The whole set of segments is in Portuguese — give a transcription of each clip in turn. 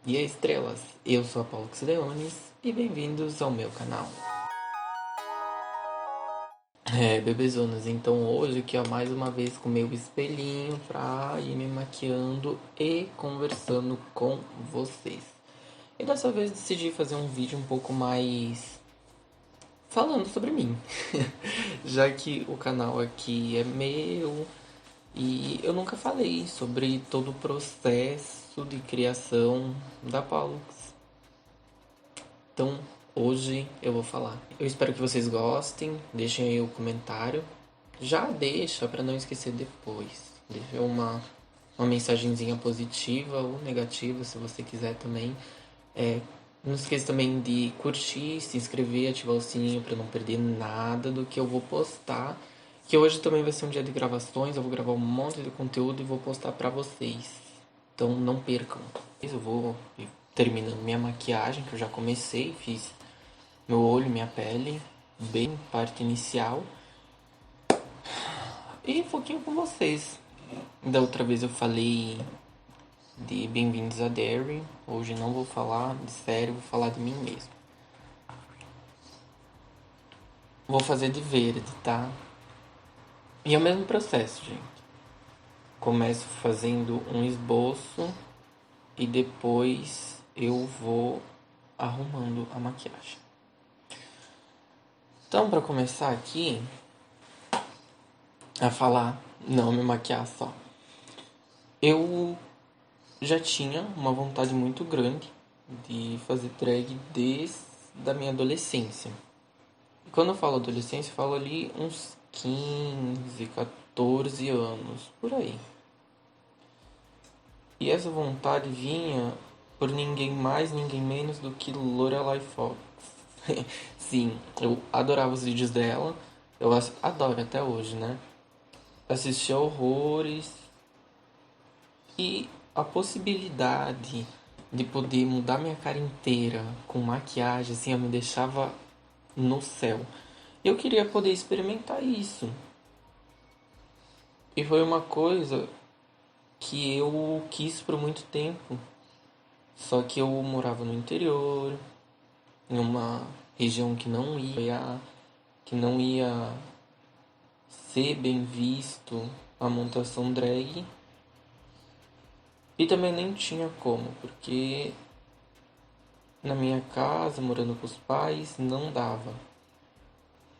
E aí, estrelas, eu sou a Paulux Leones e bem-vindos ao meu canal. Bebezonas, então hoje aqui ó, mais uma vez com meu espelhinho pra ir me maquiando e conversando com vocês. E dessa vez decidi fazer um vídeo um pouco mais falando sobre mim, já que o canal aqui é meu e eu nunca falei sobre todo o processo de criação da Paulux. Então, hoje eu vou falar. Eu espero que vocês gostem. Deixem aí o comentário. Já deixa para não esquecer depois. Deixa uma mensagenzinha positiva ou negativa, se você quiser também. Não esqueça também de curtir, se inscrever, ativar o sininho para não perder nada do que eu vou postar. Que hoje também vai ser um dia de gravações. Eu vou gravar um monte de conteúdo e vou postar para vocês. Então não percam. Eu vou terminando minha maquiagem, que eu já comecei, fiz meu olho, minha pele, bem parte inicial. E um pouquinho com vocês. Da outra vez eu falei de Bem-vindos a Derry. Hoje não vou falar de série, vou falar de mim mesmo. Vou fazer de verde, tá? E é o mesmo processo, gente. Começo fazendo um esboço e depois eu vou arrumando a maquiagem. Então, para começar aqui a falar, não me maquiar só. Eu já tinha uma vontade muito grande de fazer drag desde a minha adolescência. E quando eu falo adolescência, eu falo ali uns 15, 14 anos, por aí. E essa vontade vinha por ninguém mais, ninguém menos do que Lorelai Fox. Sim, eu adorava os vídeos dela, eu adoro até hoje, né? Assisti horrores e a possibilidade de poder mudar minha cara inteira com maquiagem, assim, eu me deixava no céu. Eu queria poder experimentar isso. E foi uma coisa que eu quis por muito tempo. Só que eu morava no interior, em uma região que não ia ser bem visto a montação drag. E também nem tinha como, porque na minha casa, morando com os pais, não dava.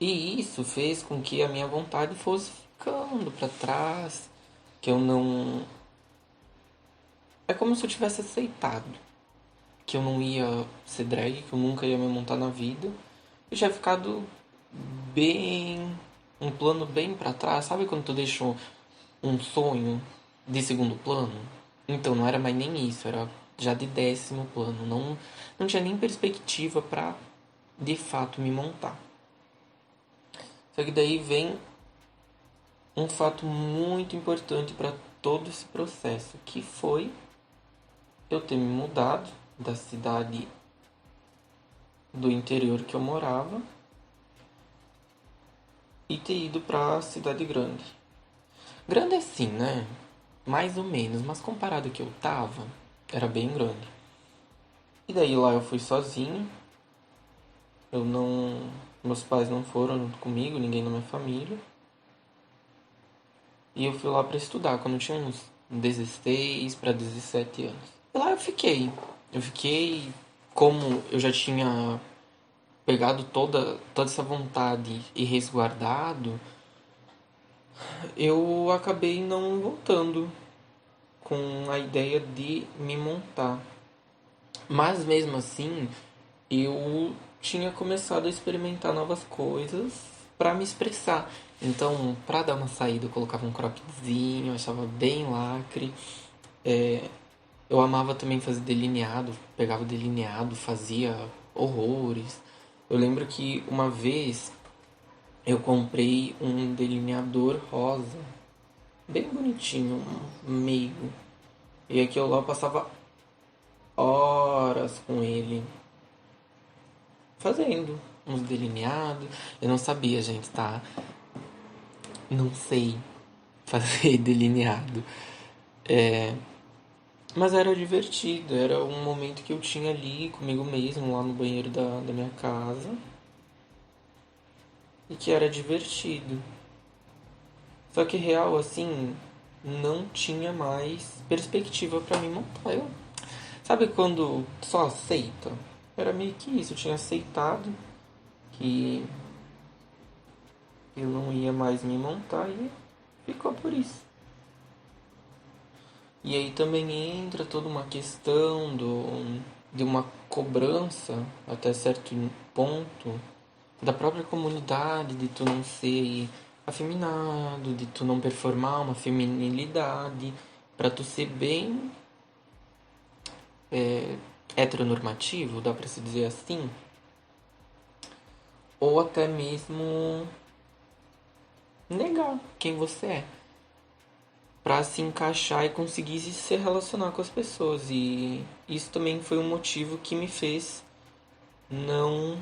E isso fez com que a minha vontade fosse ficando para trás, que eu não. É como se eu tivesse aceitado que eu não ia ser drag, que eu nunca ia me montar na vida. Eu tinha ficado bem. Um plano bem para trás. Sabe quando tu deixa um sonho de segundo plano? Então não era mais nem isso, era já de décimo plano. Não tinha nem perspectiva para de fato me montar. Só que daí vem um fato muito importante para todo esse processo, que foi eu ter me mudado da cidade do interior que eu morava e ter ido para a cidade grande. Grande assim, né? Mais ou menos, mas comparado ao que eu tava, era bem grande. E daí lá eu fui sozinho. Eu não, meus pais não foram junto comigo, ninguém na minha família. E eu fui lá para estudar quando eu tinha uns 16 para 17 anos. E lá eu fiquei. Eu fiquei como eu já tinha pegado toda essa vontade e resguardado, eu acabei não voltando com a ideia de me montar. Mas mesmo assim, eu tinha começado a experimentar novas coisas para me expressar. Então, para dar uma saída, eu colocava um croppedzinho, eu achava bem lacre. Eu amava também fazer delineado, pegava delineado, fazia horrores. Eu lembro que uma vez eu comprei um delineador rosa, bem bonitinho, um meigo. E aqui eu lá passava horas com ele, fazendo uns delineados. Eu não sabia, gente, tá? Não sei fazer delineado. Mas era divertido, era um momento que eu tinha ali comigo mesmo, lá no banheiro da minha casa, e que era divertido. Só que real, assim, não tinha mais perspectiva pra me montar. Sabe quando só aceita? Era meio que isso, eu tinha aceitado que eu não ia mais me montar e ficou por isso. E aí também entra toda uma questão de uma cobrança até certo ponto da própria comunidade, de tu não ser afeminado, de tu não performar uma feminilidade, pra tu ser bem heteronormativo, dá pra se dizer assim, ou até mesmo negar quem você é, pra se encaixar e conseguir se relacionar com as pessoas. E isso também foi um motivo que me fez não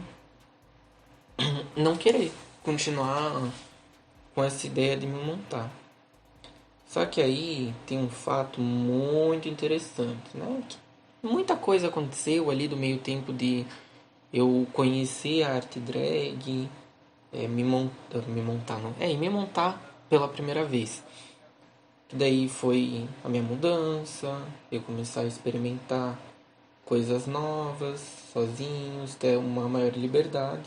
não querer continuar com essa ideia de me montar. Só que aí tem um fato muito interessante, né? Que muita coisa aconteceu ali do meio tempo de eu conhecer a arte drag, me montar, não, me montar pela primeira vez. Que daí foi a minha mudança, eu começar a experimentar coisas novas, sozinhos, ter uma maior liberdade.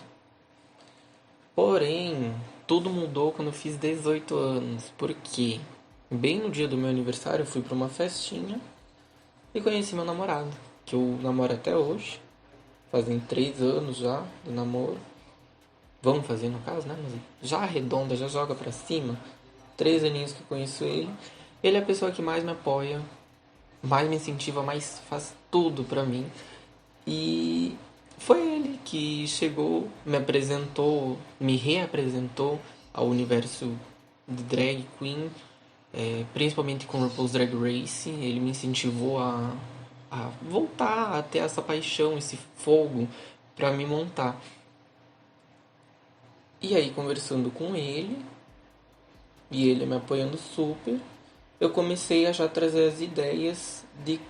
Porém, tudo mudou quando eu fiz 18 anos, porque bem no dia do meu aniversário eu fui para uma festinha e conheci meu namorado, que eu namoro até hoje, fazem 3 anos já de namoro. Vamos fazer no caso, né? Mas já arredonda, já joga pra cima. 3 aninhos que eu conheço ele. Ele é a pessoa que mais me apoia, mais me incentiva, mais faz tudo pra mim. E foi ele que chegou, me apresentou, me reapresentou ao universo de drag queen, principalmente com RuPaul's Drag Race. Ele me incentivou a voltar a ter essa paixão, esse fogo pra me montar. E aí, conversando com ele, e ele me apoiando super, eu comecei a já trazer as ideias de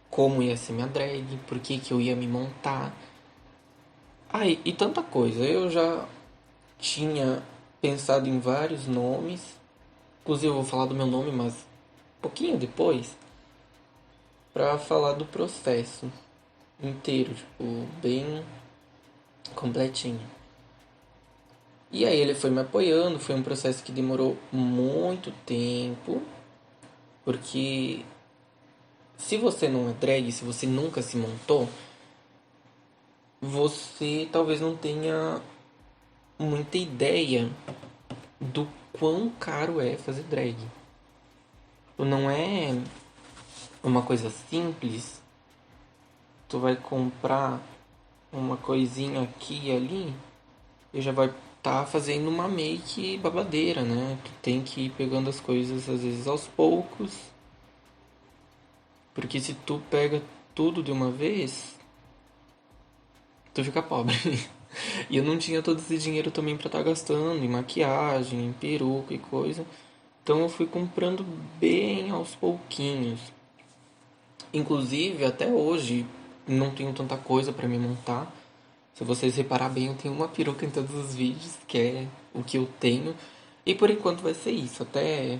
como ia ser minha drag, por que que eu ia me montar. E tanta coisa. Eu já tinha pensado em vários nomes. Inclusive eu vou falar do meu nome, mas um pouquinho depois, pra falar do processo inteiro, tipo, bem completinho. E aí ele foi me apoiando, foi um processo que demorou muito tempo, porque se você não é drag, se você nunca se montou, você talvez não tenha muita ideia do quão caro é fazer drag. Não é uma coisa simples. Tu vai comprar uma coisinha aqui e ali e já vai fazendo uma make babadeira, né? Tu tem que ir pegando as coisas às vezes aos poucos, porque se tu pega tudo de uma vez, tu fica pobre. E eu não tinha todo esse dinheiro também pra estar gastando em maquiagem, em peruca e coisa. Então eu fui comprando bem aos pouquinhos. Inclusive, até hoje, não tenho tanta coisa pra me montar. Se vocês reparar bem, eu tenho uma peruca em todos os vídeos, que é o que eu tenho. E por enquanto vai ser isso. Até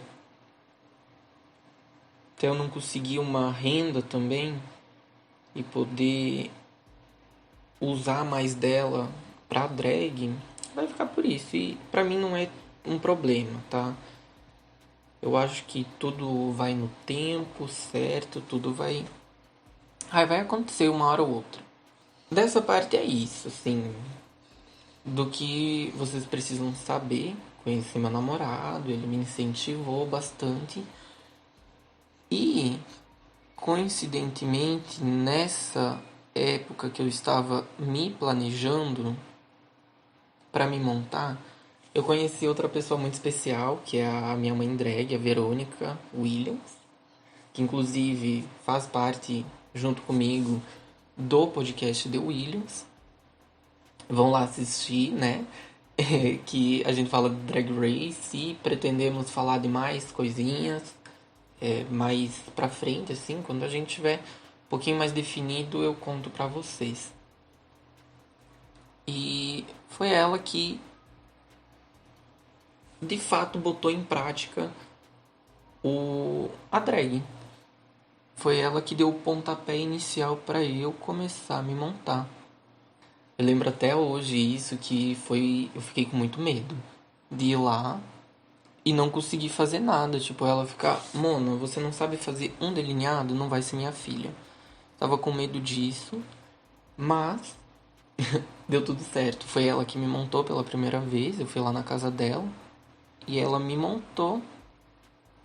eu não conseguir uma renda também e poder usar mais dela pra drag, vai ficar por isso. E pra mim não é um problema, tá? Eu acho que tudo vai no tempo certo, tudo vai. Vai acontecer uma hora ou outra. Dessa parte é isso, assim. Do que vocês precisam saber. Conheci meu namorado, ele me incentivou bastante. E, coincidentemente, nessa época que eu estava me planejando para me montar, eu conheci outra pessoa muito especial, que é a minha mãe drag, a Verônica Williams, que inclusive faz parte, junto comigo, do podcast The Williams. Vão lá assistir, né? Que a gente fala de Drag Race e pretendemos falar de mais coisinhas. mais pra frente, assim, quando a gente tiver um pouquinho mais definido, eu conto pra vocês. E foi ela que de fato botou em prática a drag. Foi ela que deu o pontapé inicial para eu começar a me montar. Eu lembro até hoje isso que foi, eu fiquei com muito medo de ir lá e não conseguir fazer nada, tipo ela ficar, Mona, você não sabe fazer um delineado, não vai ser minha filha. Tava com medo disso, mas deu tudo certo. Foi ela que me montou pela primeira vez, eu fui lá na casa dela e ela me montou,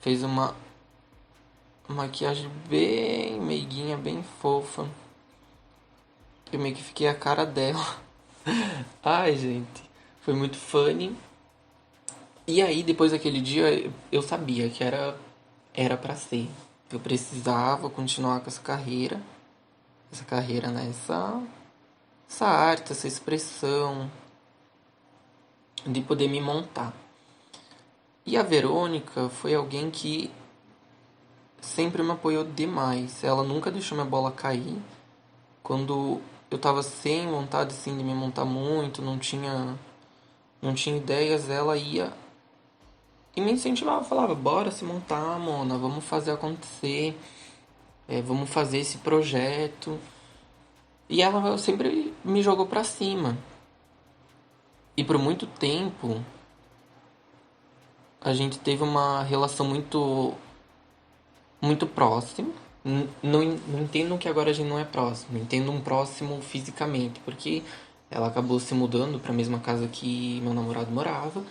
fez uma maquiagem bem meiguinha, bem fofa. Eu meio que fiquei a cara dela. Ai, gente, foi muito funny. E aí, depois daquele dia, eu sabia que era para ser. Eu precisava continuar com essa carreira, né? Essa arte, essa expressão de poder me montar. E a Verônica foi alguém que sempre me apoiou demais. Ela nunca deixou minha bola cair. Quando eu tava sem vontade assim de me montar muito, não tinha ideias, ela ia e me incentivava, falava, bora se montar, Mona, vamos fazer acontecer, vamos fazer esse projeto. E ela sempre me jogou pra cima. E por muito tempo a gente teve uma relação muito próxima. Não entendo que agora a gente não é próximo, entendo um próximo fisicamente, porque ela acabou se mudando para a mesma casa que meu namorado morava.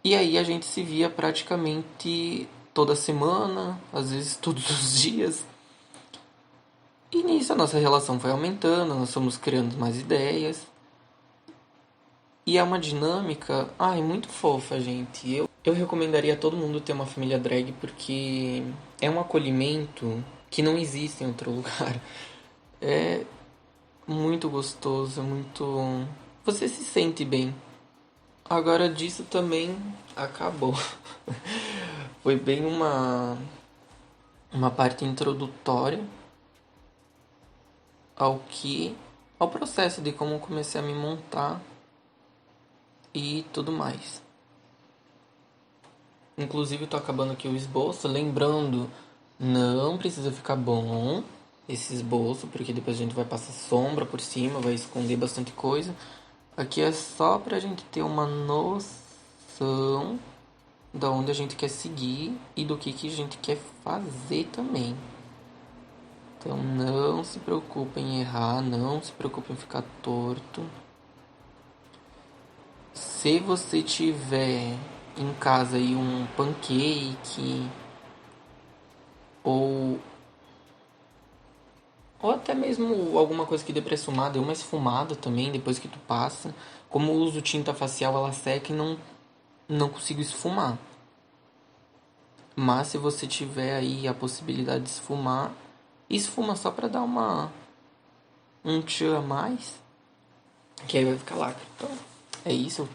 E aí a gente se via praticamente toda semana, às vezes todos os dias. E nisso a nossa relação foi aumentando, nós fomos criando mais ideias. E é uma dinâmica, muito fofa, gente. Eu recomendaria a todo mundo ter uma família drag porque é um acolhimento que não existe em outro lugar. É muito gostoso, muito. Você se sente bem. Agora disso também acabou. Foi bem uma parte introdutória ao processo de como comecei a me montar e tudo mais. Inclusive eu tô acabando aqui o esboço, lembrando, não precisa ficar bom esse esboço, porque depois a gente vai passar sombra por cima, vai esconder bastante coisa. Aqui é só pra gente ter uma noção da onde a gente quer seguir e do que a gente quer fazer também. Então não se preocupe em errar, não se preocupe em ficar torto. Se você tiver em casa aí um pancake ou até mesmo alguma coisa que dê pra esfumar, dê uma esfumada também depois que tu passa. Como eu uso tinta facial, ela seca e não consigo esfumar. Mas se você tiver aí a possibilidade de esfumar, esfuma só pra dar um tchan a mais, que aí vai ficar lacre. Então, é isso,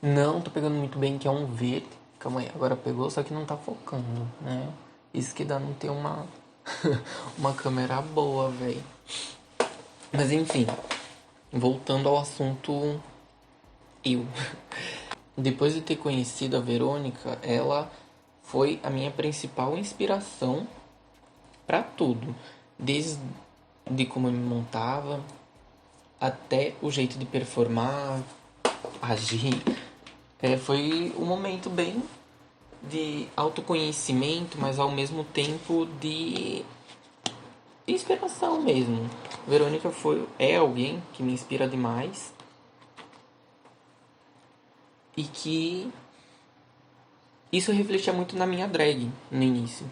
não tô pegando muito bem, que é um verde. Calma aí, agora pegou, só que não tá focando, né? Isso que dá não ter uma câmera boa, velho. Mas enfim, voltando ao assunto eu. Depois de ter conhecido a Verônica, ela foi a minha principal inspiração para tudo. Desde como eu me montava, até o jeito de performar, agir. Foi um momento bem de autoconhecimento, mas ao mesmo tempo de inspiração mesmo. Verônica é alguém que me inspira demais e que isso refletia muito na minha drag no início.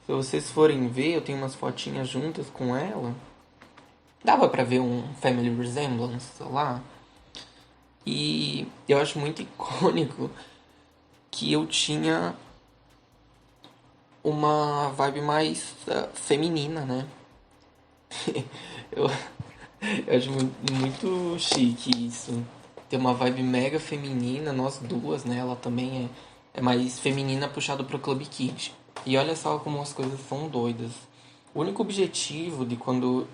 Se vocês forem ver, eu tenho umas fotinhas juntas com ela. Dava pra ver um family resemblance lá. E eu acho muito icônico que eu tinha uma vibe mais feminina, né? eu, eu acho muito chique isso. Ter uma vibe mega feminina, nós duas, né? Ela também é mais feminina puxado pro Club Kid. E olha só como as coisas são doidas. O único objetivo de quando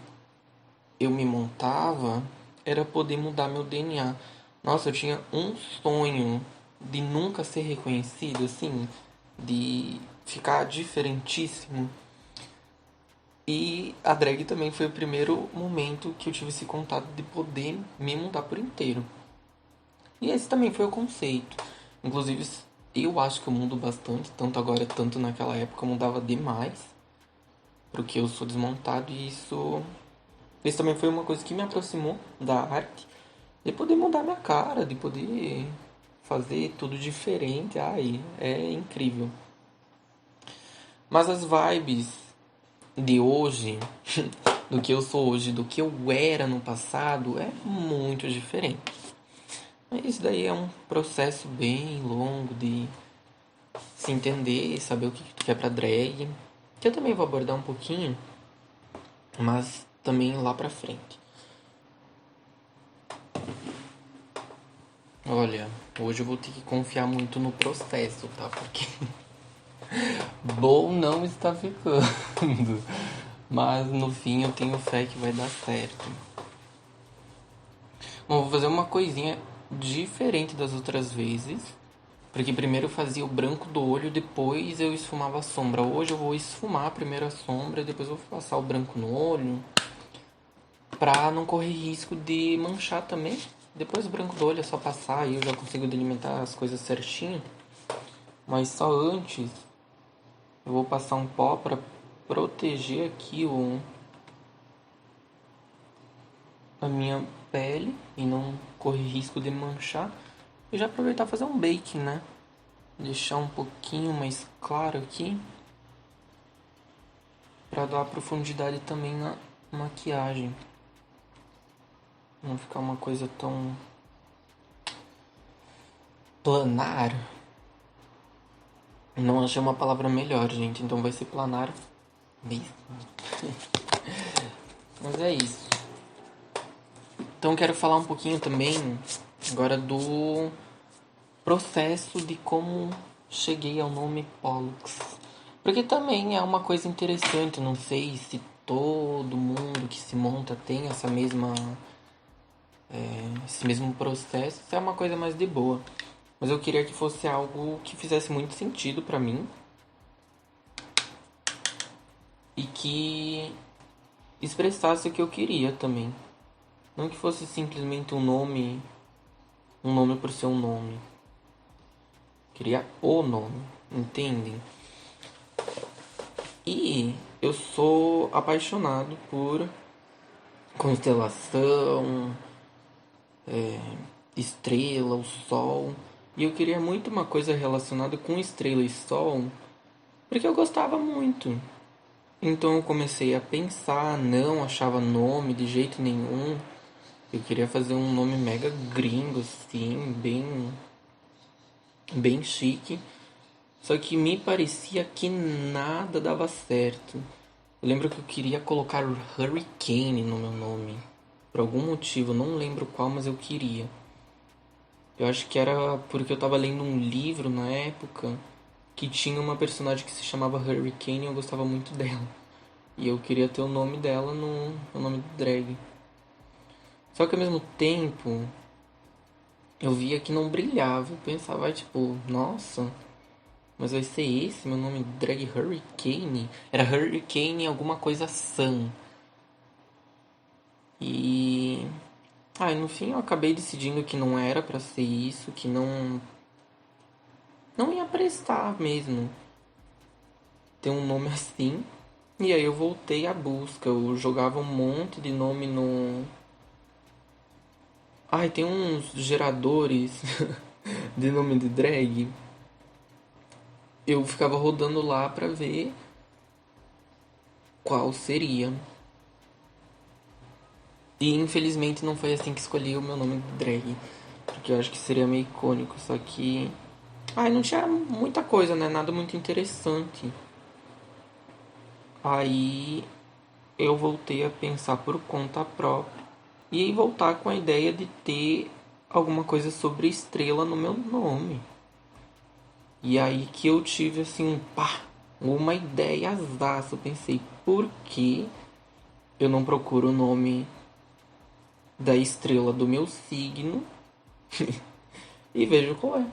eu me montava era poder mudar meu DNA. Nossa, eu tinha um sonho de nunca ser reconhecido, assim, de ficar diferentíssimo. E a drag também foi o primeiro momento que eu tive esse contato de poder me mudar por inteiro. E esse também foi o conceito. Inclusive, eu acho que eu mudo bastante, tanto agora, tanto naquela época, eu mudava demais, porque eu sou desmontado e isso também foi uma coisa que me aproximou da arte, de poder mudar minha cara, de poder fazer tudo diferente. Ai, é incrível. Mas as vibes de hoje, do que eu sou hoje, do que eu era no passado, é muito diferente. Mas isso daí é um processo bem longo de se entender, saber o que tu quer pra drag, que eu também vou abordar um pouquinho, mas também lá pra frente. Olha, hoje eu vou ter que confiar muito no processo, tá? Porque bom não está ficando. Mas no fim eu tenho fé que vai dar certo. Bom, vou fazer uma coisinha diferente das outras vezes. Porque primeiro eu fazia o branco do olho, depois eu esfumava a sombra. Hoje eu vou esfumar primeiro a sombra, depois eu vou passar o branco no olho. Pra não correr risco de manchar também. Depois o branco do olho é só passar e eu já consigo delimitar as coisas certinho. Mas só antes eu vou passar um pó pra proteger aqui a minha pele e não correr risco de manchar. E já aproveitar e fazer um baking, né? Deixar um pouquinho mais claro aqui pra dar profundidade também na maquiagem. Não ficar uma coisa tão planar. Não achei uma palavra melhor, gente, então vai ser planar mesmo. Mas é isso. Então quero falar um pouquinho também agora do processo de como cheguei ao nome Pollux. Porque também é uma coisa interessante, não sei se todo mundo que se monta tem esse mesmo processo, se é uma coisa mais de boa. Mas eu queria que fosse algo que fizesse muito sentido pra mim e que expressasse o que eu queria também. Não que fosse simplesmente um nome por ser um nome. Queria o nome, entendem? E eu sou apaixonado por constelação, estrela, o sol. E eu queria muito uma coisa relacionada com estrela e sol, porque eu gostava muito. Então eu comecei a pensar, não achava nome de jeito nenhum. Eu queria fazer um nome mega gringo, assim, bem chique. Só que me parecia que nada dava certo. Eu lembro que eu queria colocar Hurricane no meu nome. Por algum motivo, não lembro qual, mas eu queria. Eu acho que era porque eu tava lendo um livro na época que tinha uma personagem que se chamava Hurricane e eu gostava muito dela. E eu queria ter o nome dela no nome do drag. Só que ao mesmo tempo, eu via que não brilhava. Eu pensava, tipo, nossa, mas vai ser esse meu nome, Drag Hurricane? Era Hurricane alguma coisa Sun. E... no fim eu acabei decidindo que não era pra ser isso, que não ia prestar mesmo ter um nome assim. E aí eu voltei à busca. Eu jogava um monte de nome no... tem uns geradores de nome de drag. Eu ficava rodando lá pra ver qual seria. E infelizmente não foi assim que escolhi o meu nome de drag. Porque eu acho que seria meio icônico. Só que... não tinha muita coisa, né? Nada muito interessante. Aí eu voltei a pensar por conta própria. E aí voltar com a ideia de ter alguma coisa sobre estrela no meu nome. E aí que eu tive assim uma ideiazaço. Pensei, por que eu não procuro o nome da estrela do meu signo e vejo qual é.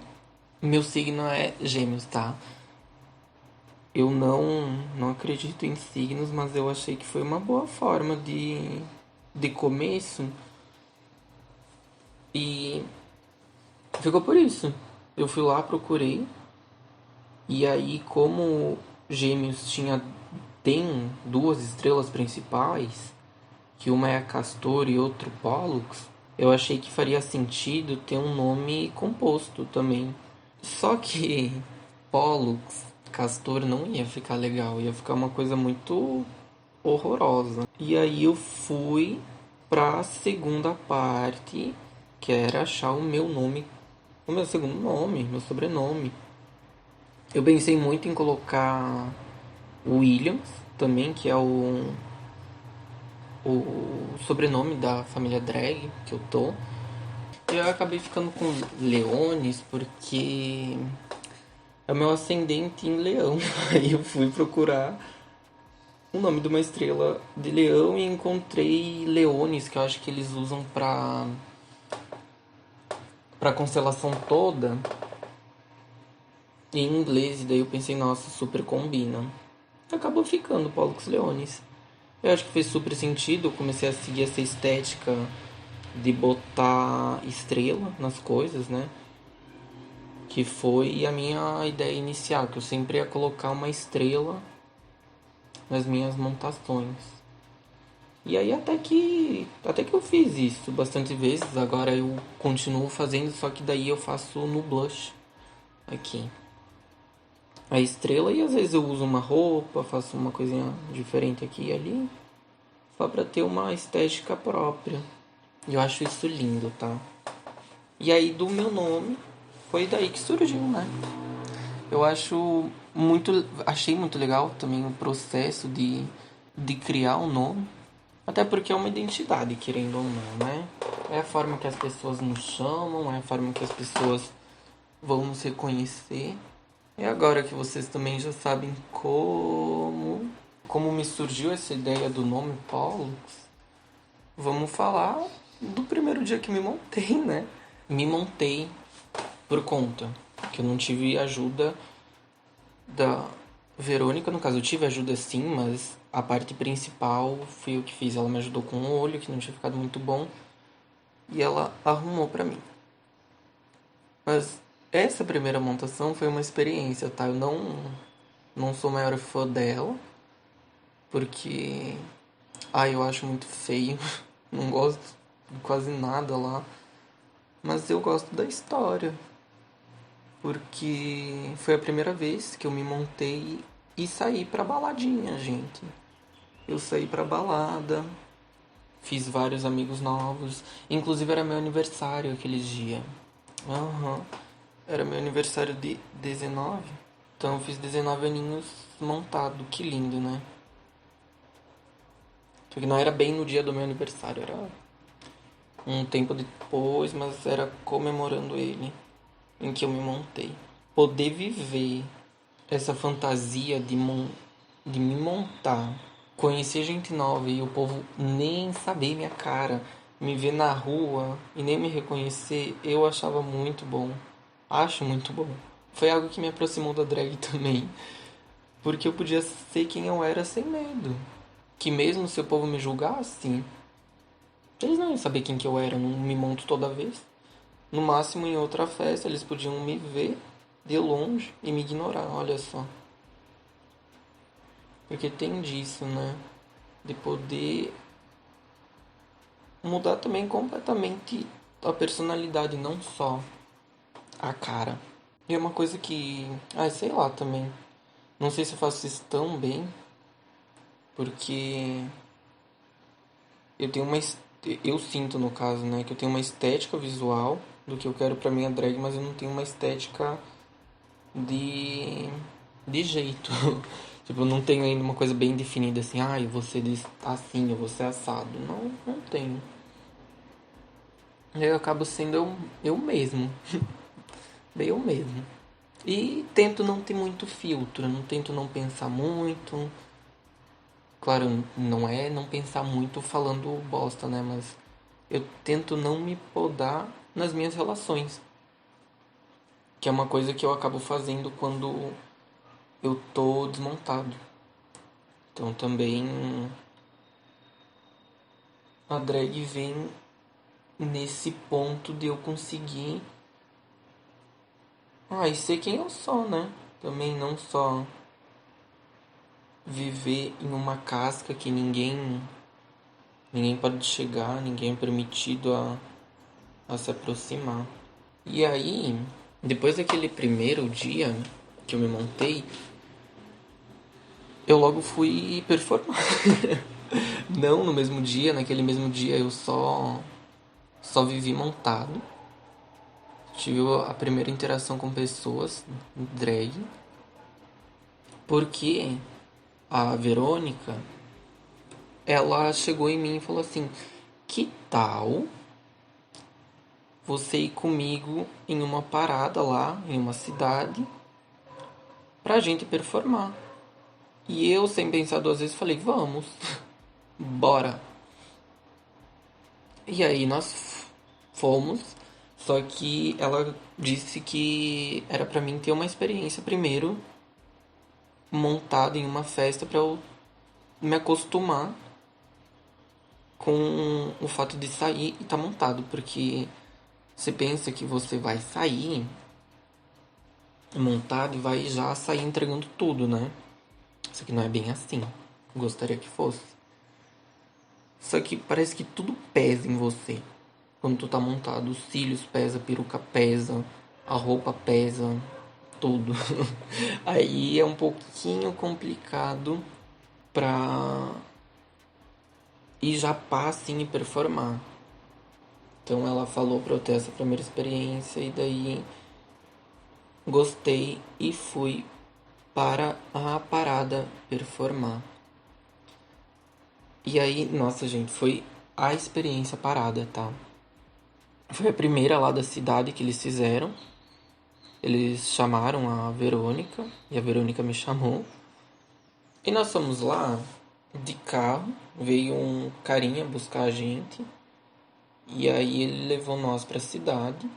Meu signo é Gêmeos, tá? Eu não acredito em signos, mas eu achei que foi uma boa forma de começo e ficou por isso. Eu fui lá, procurei, e aí como Gêmeos tem duas estrelas principais, que uma é a Castor e outra Pollux, eu achei que faria sentido ter um nome composto também. Só que Pollux, Castor não ia ficar legal, ia ficar uma coisa muito horrorosa. E aí eu fui pra segunda parte, que era achar o meu nome, o meu segundo nome, meu sobrenome. Eu pensei muito em colocar Williams também, que é o sobrenome da família drag que eu tô. E eu acabei ficando com Leones porque é o meu ascendente em leão. Aí eu fui procurar o nome de uma estrela de leão e encontrei Leones, que eu acho que eles usam pra constelação toda em inglês. E daí eu pensei, nossa, super combina. Acabou ficando Pollux Leones. Eu acho que fez super sentido. Eu comecei a seguir essa estética de botar estrela nas coisas, né? Que foi a minha ideia inicial, que eu sempre ia colocar uma estrela nas minhas montações. E aí até que eu fiz isso bastante vezes, agora eu continuo fazendo, só que daí eu faço no blush aqui. A estrela e às vezes eu uso uma roupa, faço uma coisinha diferente aqui e ali, só pra ter uma estética própria. E eu acho isso lindo, tá? E aí do meu nome foi daí que surgiu, né? Eu achei muito legal também o processo de criar um nome. Até porque é uma identidade, querendo ou não, né? É a forma que as pessoas nos chamam, é a forma que as pessoas vão nos reconhecer. E agora que vocês também já sabem como me surgiu essa ideia do nome Pollux, vamos falar do primeiro dia que me montei, né? Me montei por conta, que eu não tive ajuda da Verônica. No caso eu tive ajuda sim, mas a parte principal fui eu que fiz. Ela me ajudou com o olho, que não tinha ficado muito bom, e ela arrumou pra mim. Mas essa primeira montação foi uma experiência, tá? Eu não sou o maior fã dela, porque eu acho muito feio, não gosto de quase nada lá, mas eu gosto da história, porque foi a primeira vez que eu me montei e saí pra baladinha, gente. Eu saí pra balada, fiz vários amigos novos. Inclusive era meu aniversário aqueles dias. Aham. Era meu aniversário de 19. Então eu fiz 19 aninhos montado. Que lindo, né? Porque não era bem no dia do meu aniversário, era um tempo depois, mas era comemorando ele em que eu me montei. Poder viver essa fantasia de me montar, conhecer gente nova e o povo nem saber minha cara, me ver na rua e nem me reconhecer, eu achava muito bom. Acho muito bom. Foi algo que me aproximou da drag também, porque eu podia ser quem eu era sem medo. Que mesmo se o povo me julgasse, eles não iam saber quem que eu era, não me monto toda vez. No máximo em outra festa eles podiam me ver de longe e me ignorar, olha só. Porque tem disso, né? De poder mudar também completamente a personalidade, não só a cara. E é uma coisa que, sei lá também. Não sei se eu faço isso tão bem, porque eu tenho eu sinto no caso, né, que eu tenho uma estética visual do que eu quero pra minha drag, mas eu não tenho uma estética de jeito. Tipo, eu não tenho ainda uma coisa bem definida assim, eu vou ser assim, eu vou ser assado. Não tenho. E aí eu acabo sendo eu mesmo. Bem eu mesmo. E tento não ter muito filtro, não tento não pensar muito. Claro, não é não pensar muito falando bosta, né? Mas eu tento não me podar nas minhas relações. Que é uma coisa que eu acabo fazendo quando eu tô desmontado. Então também a drag vem nesse ponto de eu conseguir e ser quem eu sou, né? Também não só viver em uma casca que ninguém pode chegar, ninguém é permitido a se aproximar. E aí, depois daquele primeiro dia que eu me montei, eu logo fui performar. Não no mesmo dia, naquele mesmo dia eu só vivi montado. Tive a primeira interação com pessoas drag, porque a Verônica, ela chegou em mim e falou assim: "Que tal você ir comigo em uma parada lá, em uma cidade, pra gente performar?" E eu, sem pensar duas vezes, falei: "Vamos, bora." E aí nós fomos, só que ela disse que era pra mim ter uma experiência primeiro montada em uma festa pra eu me acostumar com o fato de sair e estar montado, porque você pensa que você vai sair montado e vai já sair entregando tudo, né? Isso aqui não é bem assim. Gostaria que fosse. Só que parece que tudo pesa em você quando tu tá montado. Os cílios pesa, a peruca pesa, a roupa pesa, tudo. Aí é um pouquinho complicado pra ir já pá assim e performar. Então ela falou pra eu ter essa primeira experiência e daí gostei e fui para a parada performar. E aí, nossa gente, foi a experiência parada, tá? Foi a primeira lá da cidade que eles fizeram. Eles chamaram a Verônica e a Verônica me chamou. E nós fomos lá de carro, veio um carinha buscar a gente. E aí ele levou nós pra cidade.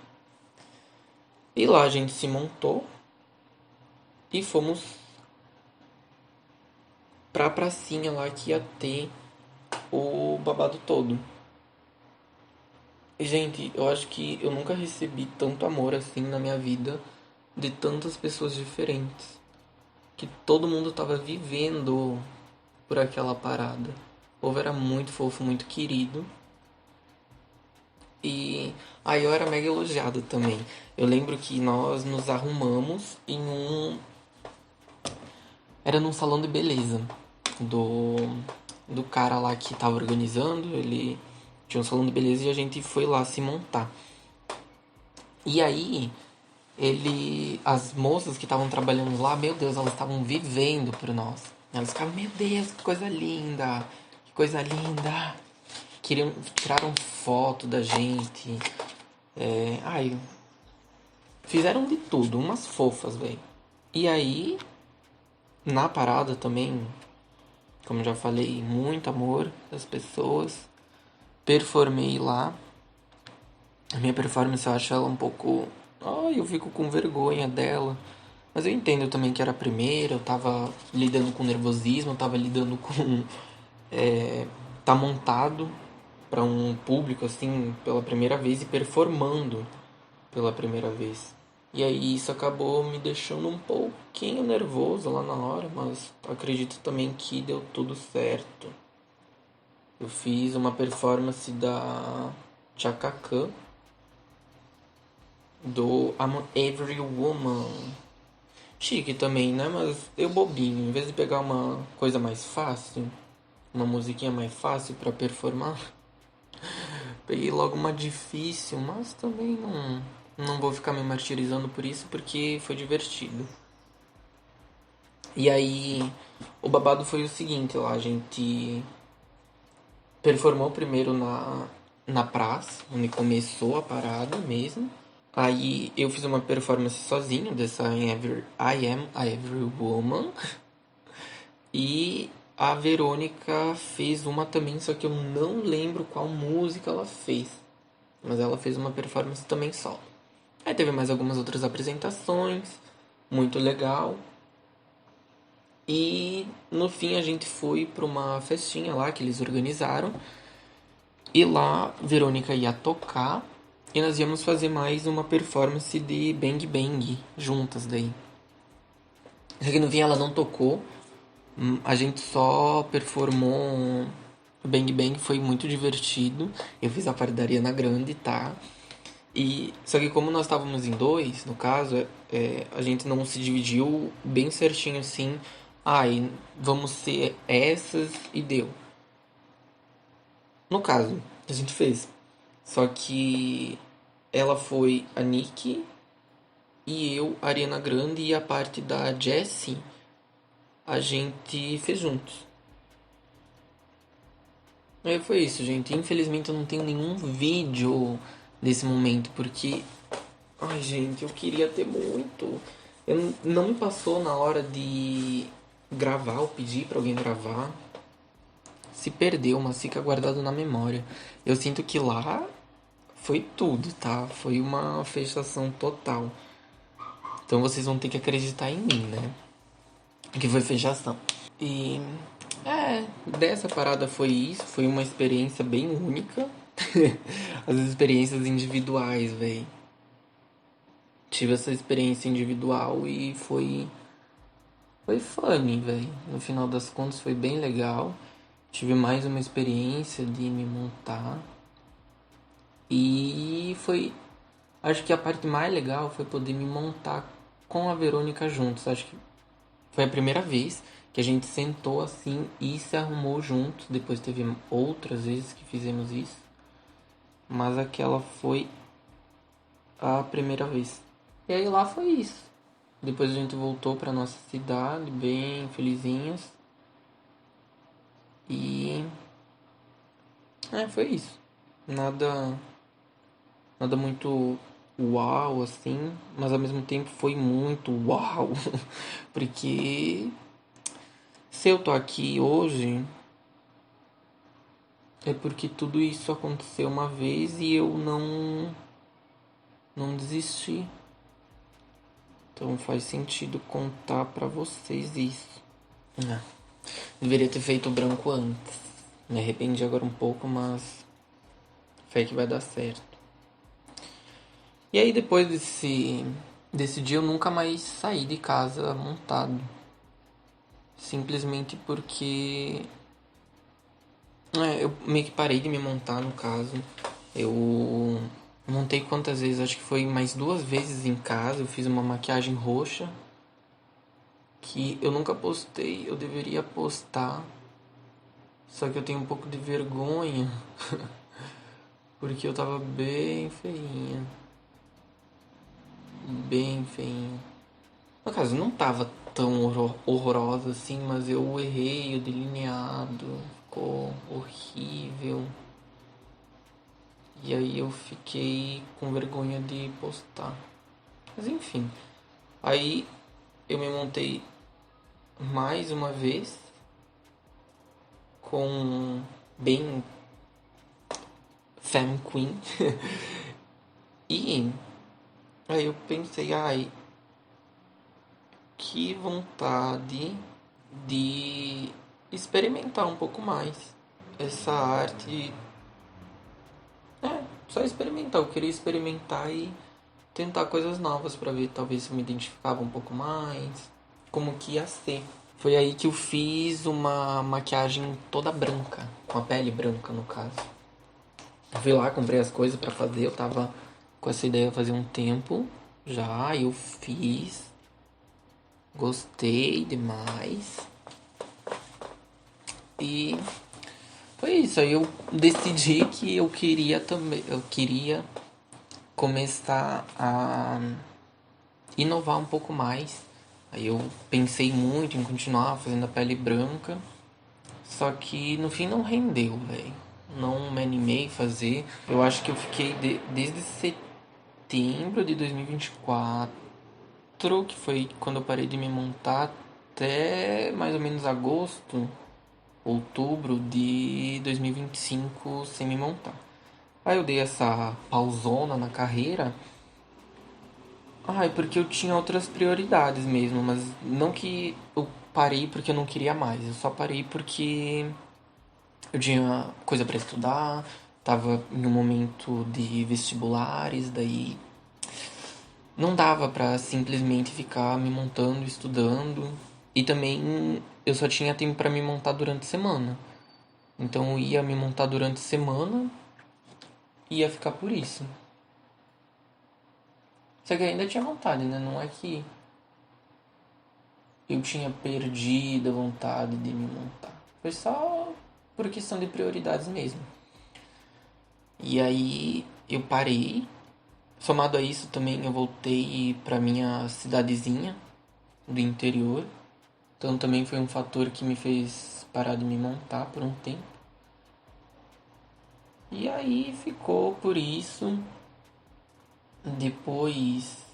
E lá a gente se montou e fomos pra pracinha lá que ia ter o babado todo. E, gente, eu acho que eu nunca recebi tanto amor assim na minha vida de tantas pessoas diferentes. Que todo mundo tava vivendo por aquela parada. O povo era muito fofo, muito querido. E aí eu era mega elogiado também. Eu lembro que nós nos arrumamos em um. Era num salão de beleza do, do cara lá que tava organizando. Ele tinha um salão de beleza e a gente foi lá se montar. E aí, as moças que estavam trabalhando lá, meu Deus, elas estavam vivendo por nós. Elas ficavam, meu Deus, que coisa linda, que coisa linda. Tiraram foto da gente. Fizeram de tudo, umas fofas, velho. E aí, na parada também, como já falei, muito amor das pessoas. Performei lá. A minha performance eu acho ela um pouco. Ai, eu fico com vergonha dela. Mas eu entendo também que era a primeira, eu tava lidando com nervosismo, eu tava lidando com. Tá montado pra um público assim pela primeira vez e performando pela primeira vez. E aí isso acabou me deixando um pouquinho nervoso lá na hora, mas acredito também que deu tudo certo. Eu fiz uma performance da Chaka Khan do I'm Every Woman. Chique também, né? Mas eu bobinho. Em vez de pegar uma coisa mais fácil, uma musiquinha mais fácil pra performar, peguei logo uma difícil, mas também não vou ficar me martirizando por isso porque foi divertido. E aí, o babado foi o seguinte, lá a gente performou primeiro na praça, onde começou a parada mesmo. Aí eu fiz uma performance sozinho dessa I Am a Every Woman. E a Verônica fez uma também, só que eu não lembro qual música ela fez. Mas ela fez uma performance também solo. Aí teve mais algumas outras apresentações, muito legal. E no fim a gente foi para uma festinha lá que eles organizaram. E lá Verônica ia tocar e nós íamos fazer mais uma performance de Bang Bang juntas daí. Só que no fim ela não tocou, a gente só performou Bang Bang, foi muito divertido. Eu fiz a parte da Ariana Grande, tá? E só que como nós estávamos em dois, no caso, a gente não se dividiu bem certinho assim. Ai, vamos ser essas e deu. No caso, a gente fez. Só que ela foi a Nick e eu, a Ariana Grande, e a parte da Jessie a gente fez juntos. Aí foi isso, gente. Infelizmente eu não tenho nenhum vídeo desse momento, porque. Ai, gente, eu queria ter muito. Eu não me passou na hora de gravar ou pedir pra alguém gravar. Se perdeu, mas fica guardado na memória. Eu sinto que lá foi tudo, tá? Foi uma fechação total. Então vocês vão ter que acreditar em mim, né? Que foi fechação. E dessa parada foi isso, foi uma experiência bem única. As experiências individuais, véi. Tive essa experiência individual e foi funny, véi. No final das contas foi bem legal. Tive mais uma experiência de me montar. E foi, acho que a parte mais legal foi poder me montar com a Verônica juntos. Acho que foi a primeira vez que a gente sentou assim e se arrumou juntos. Depois teve outras vezes que fizemos isso. Mas aquela foi a primeira vez. E aí lá foi isso. Depois a gente voltou pra nossa cidade, bem felizinhos. E foi isso. Nada nada muito uau assim, mas ao mesmo tempo foi muito uau. Porque se eu tô aqui hoje é porque tudo isso aconteceu uma vez e eu não desisti. Então faz sentido contar pra vocês isso. Ah, deveria ter feito o branco antes. Me arrependi agora um pouco, mas fé que vai dar certo. E aí depois desse dia eu nunca mais saí de casa montado. Simplesmente porque eu meio que parei de me montar, no caso. Eu montei quantas vezes? Acho que foi mais 2 vezes em casa. Eu fiz uma maquiagem roxa que eu nunca postei. Eu deveria postar. Só que eu tenho um pouco de vergonha. Porque eu tava bem feinha. Bem feinha. No caso, não tava tão horrorosa assim, mas eu errei o delineado. Ficou horrível. E aí eu fiquei com vergonha de postar. Mas enfim. Aí eu me montei mais uma vez com bem Femme Queen. E aí eu pensei, ai, que vontade de experimentar um pouco mais essa arte. Só experimentar. Eu queria experimentar e tentar coisas novas pra ver talvez se eu me identificava um pouco mais, como que ia ser. Foi aí que eu fiz uma maquiagem toda branca, com a pele branca no caso. Eu fui lá, comprei as coisas pra fazer, eu tava com essa ideia fazia um tempo já, eu fiz. Gostei demais. E foi isso. Aí eu decidi que eu queria também. Eu queria começar a inovar um pouco mais. Aí eu pensei muito em continuar fazendo a pele branca. Só que no fim não rendeu, velho. Não me animei a fazer. Eu acho que eu fiquei desde setembro de 2024, que foi quando eu parei de me montar, até mais ou menos agosto, outubro de 2025 sem me montar. Aí eu dei essa pausona na carreira. Ai, porque eu tinha outras prioridades mesmo, mas não que eu parei porque eu não queria mais, eu só parei porque eu tinha coisa pra estudar, tava em um momento de vestibulares, daí não dava pra simplesmente ficar me montando, estudando, e também eu só tinha tempo pra me montar durante a semana. Então eu ia me montar durante a semana e ia ficar por isso. Só que eu ainda tinha vontade, né? Não é que eu tinha perdido a vontade de me montar. Foi só por questão de prioridades mesmo. E aí eu parei. Somado a isso também eu voltei pra minha cidadezinha do interior. Então também foi um fator que me fez parar de me montar por um tempo. E aí ficou por isso. Depois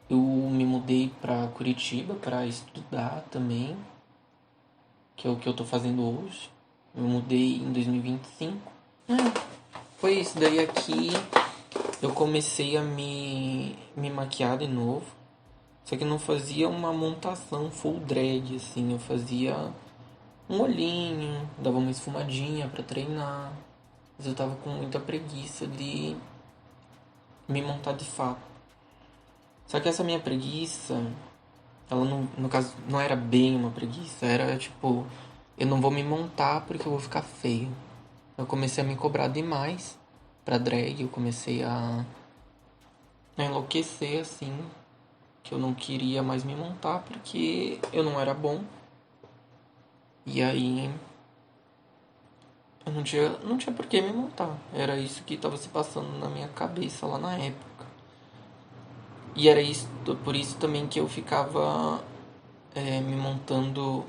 eu me mudei pra Curitiba para estudar também, que é o que eu tô fazendo hoje. Eu mudei em 2025. Foi isso daí aqui. Eu comecei a me maquiar de novo. Só que eu não fazia uma montação full drag, assim. Eu fazia um olhinho, dava uma esfumadinha pra treinar. Mas eu tava com muita preguiça de me montar de fato. Só que essa minha preguiça, ela não, no caso, não era bem uma preguiça. Era tipo, eu não vou me montar porque eu vou ficar feio. Eu comecei a me cobrar demais pra drag. Eu comecei a enlouquecer, assim. Que eu não queria mais me montar porque eu não era bom. E aí eu não tinha por que me montar. Era isso que estava se passando na minha cabeça lá na época. E era isso, por isso também que eu ficava me montando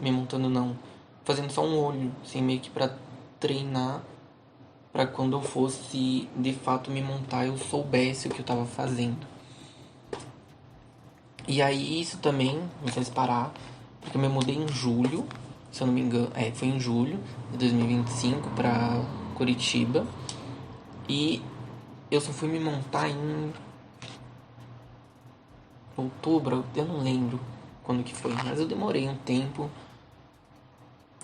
não, fazendo só um olho, assim, meio que pra treinar, pra quando eu fosse de fato me montar eu soubesse o que eu tava fazendo. E aí isso também me fez parar, porque eu me mudei em julho, se eu não me engano, foi em julho de 2025 pra Curitiba. E eu só fui me montar em outubro, eu não lembro quando que foi, mas eu demorei um tempo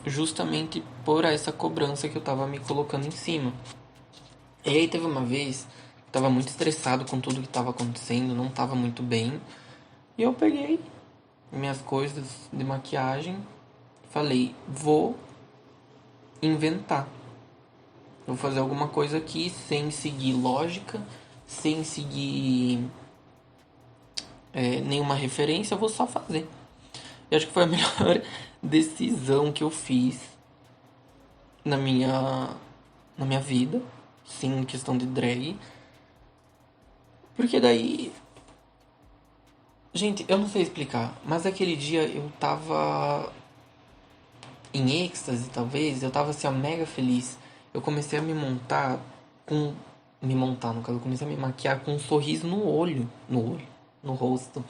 justamente por essa cobrança que eu tava me colocando em cima. E aí teve uma vez que eu tava muito estressado com tudo que tava acontecendo, não tava muito bem, e eu peguei minhas coisas de maquiagem, falei, vou inventar. Vou fazer alguma coisa aqui sem seguir lógica, sem seguir nenhuma referência, eu vou só fazer. Eu acho que foi a melhor decisão que eu fiz na minha vida, sim, em questão de drag. Porque daí, gente, eu não sei explicar, mas aquele dia eu tava em êxtase, talvez, eu tava assim, ó, mega feliz. Eu comecei a me montar com. Me montar, no caso, eu comecei a me maquiar com um sorriso no rosto.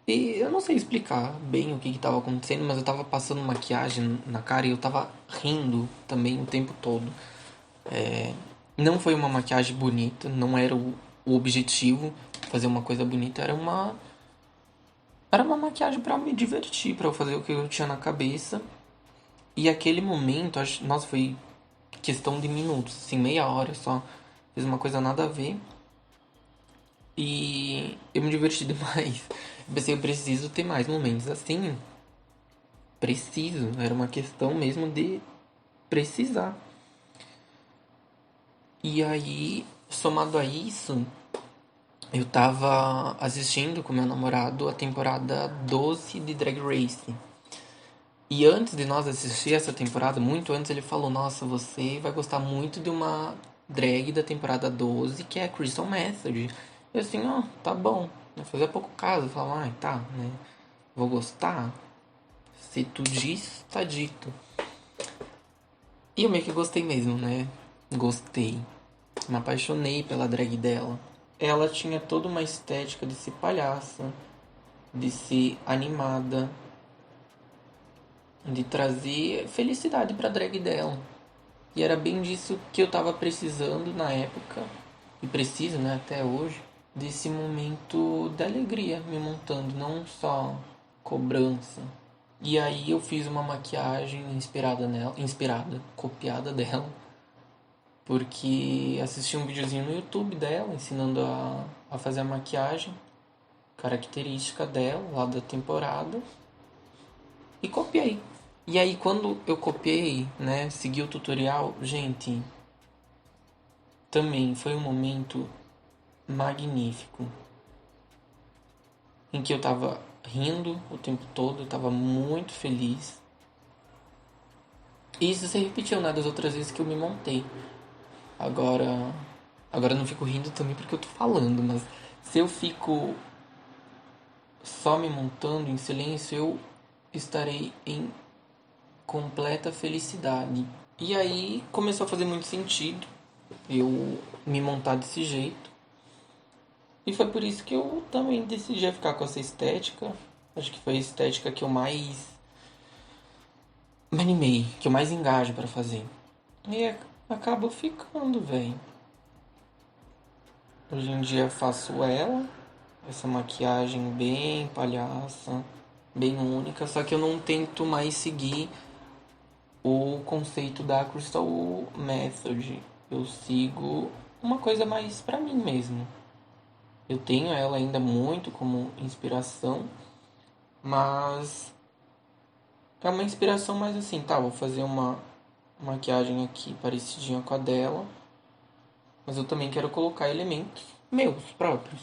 E eu não sei explicar bem o que tava acontecendo, mas eu tava passando maquiagem na cara e eu tava rindo também o tempo todo. Não foi uma maquiagem bonita, não era o objetivo fazer uma coisa bonita, era uma maquiagem pra me divertir, pra eu fazer o que eu tinha na cabeça. E aquele momento, nossa, foi questão de minutos, assim, meia hora só. Fiz uma coisa nada a ver. E eu me diverti demais. Eu pensei, eu preciso ter mais momentos assim. Preciso. Era uma questão mesmo de precisar. E aí, somado a isso, eu tava assistindo com meu namorado a temporada 12 de Drag Race. E antes de nós assistir essa temporada, muito antes, ele falou: Nossa, você vai gostar muito de uma drag da temporada 12 que é a Crystal Method. Eu assim, ó, tá bom. Eu fazia pouco caso, eu falava, tá, né? Vou gostar. Se tu diz, tá dito. E eu meio que gostei mesmo, né? Gostei. Me apaixonei pela drag dela. ela tinha toda uma estética de ser palhaça, de ser animada, de trazer felicidade pra drag dela. E era bem disso que eu tava precisando na época, e preciso, né, até hoje, desse momento da alegria me montando, não só cobrança. E aí eu fiz uma maquiagem copiada dela, porque assisti um videozinho no YouTube dela ensinando a fazer a maquiagem característica dela lá da temporada e copiei. E aí quando eu copiei, né, segui o tutorial, gente, também foi um momento magnífico em que eu tava rindo o tempo todo, eu tava muito feliz. E isso se repetiu, né, das outras vezes que eu me montei. Agora, agora eu não fico rindo também porque eu tô falando, mas se eu fico só me montando em silêncio, eu estarei em completa felicidade. E aí começou a fazer muito sentido eu me montar desse jeito. E foi por isso que eu também decidi ficar com essa estética. Acho que foi a estética que eu mais me animei, que eu mais engajo pra fazer. E acabo ficando, velho. Hoje em dia faço essa maquiagem bem palhaça, bem única, só que eu não tento mais seguir o conceito da Crystal Method. Eu sigo uma coisa mais pra mim mesmo. Eu tenho ela ainda muito como inspiração, mas é uma inspiração mais assim, tá, vou fazer uma maquiagem aqui parecidinha com a dela, mas eu também quero colocar elementos meus próprios.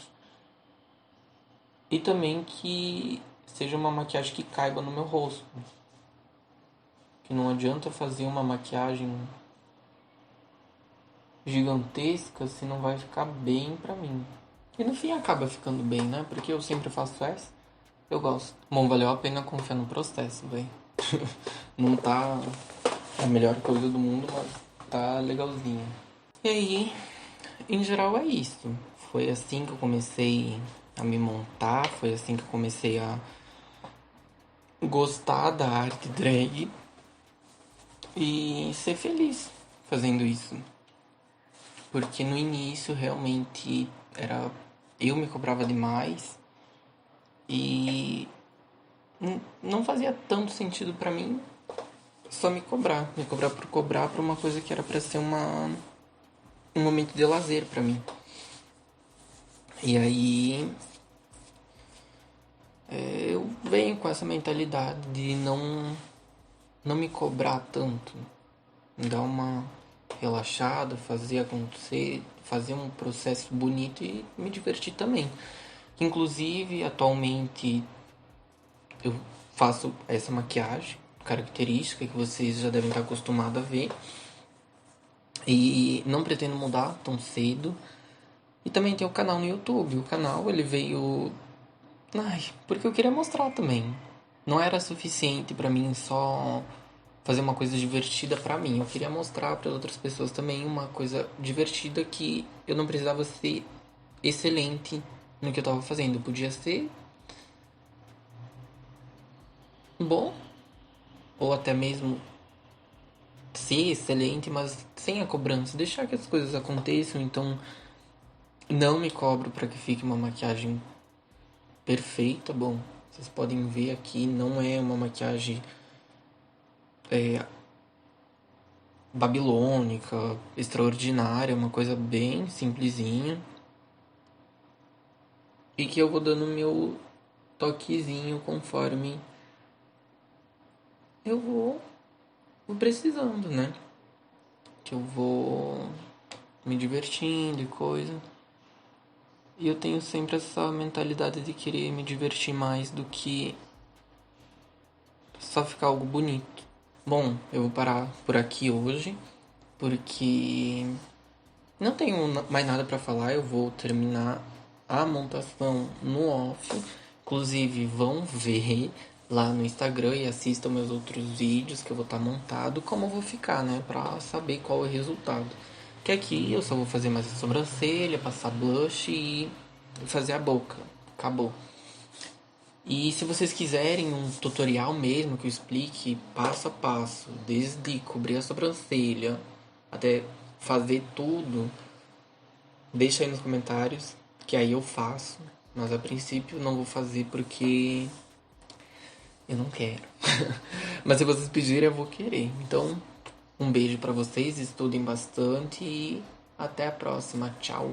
E também que seja uma maquiagem que caiba no meu rosto. Que não adianta fazer uma maquiagem gigantesca se não vai ficar bem pra mim. E no fim acaba ficando bem, né? Porque eu sempre faço essa. Eu gosto. Bom, valeu a pena confiar no processo, velho. Não tá a melhor coisa do mundo, mas tá legalzinho. E aí, em geral é isso. Foi assim que eu comecei a me montar, foi assim que eu comecei a gostar da arte drag e ser feliz fazendo isso. Porque no início realmente era eu me cobrava demais e não fazia tanto sentido pra mim só me cobrar por cobrar pra uma coisa que era pra ser um momento de lazer pra mim. E aí eu venho com essa mentalidade de não me cobrar tanto, dar uma relaxada, fazer acontecer, fazer um processo bonito e me divertir também. Inclusive, atualmente eu faço essa maquiagem característica que vocês já devem estar acostumados a ver. E não pretendo mudar tão cedo. E também tem o canal no YouTube. O canal ele veio porque eu queria mostrar também. Não era suficiente pra mim só fazer uma coisa divertida pra mim. Eu queria mostrar para outras pessoas também uma coisa divertida que eu não precisava ser excelente no que eu tava fazendo. Eu podia ser bom ou até mesmo ser excelente, mas sem a cobrança, deixar que as coisas aconteçam. Então, não me cobro para que fique uma maquiagem perfeita. Bom, vocês podem ver aqui, não é uma maquiagem babilônica, extraordinária, é uma coisa bem simplesinha. E que eu vou dando meu toquezinho conforme eu vou precisando, né? Que eu vou me divertindo e coisa. E eu tenho sempre essa mentalidade de querer me divertir mais do que só ficar algo bonito. Bom, eu vou parar por aqui hoje, porque não tenho mais nada pra falar. Eu vou terminar a montação no off. Inclusive, vão ver lá no Instagram e assistam meus outros vídeos que eu vou estar montado, como eu vou ficar, né? Pra saber qual é o resultado. Que aqui eu só vou fazer mais a sobrancelha, passar blush e fazer a boca. Acabou. E se vocês quiserem um tutorial mesmo que eu explique passo a passo, desde cobrir a sobrancelha até fazer tudo, deixa aí nos comentários, que aí eu faço. Mas a princípio não vou fazer porque eu não quero. Mas se vocês pedirem, eu vou querer. Então, um beijo pra vocês, estudem bastante e até a próxima. Tchau!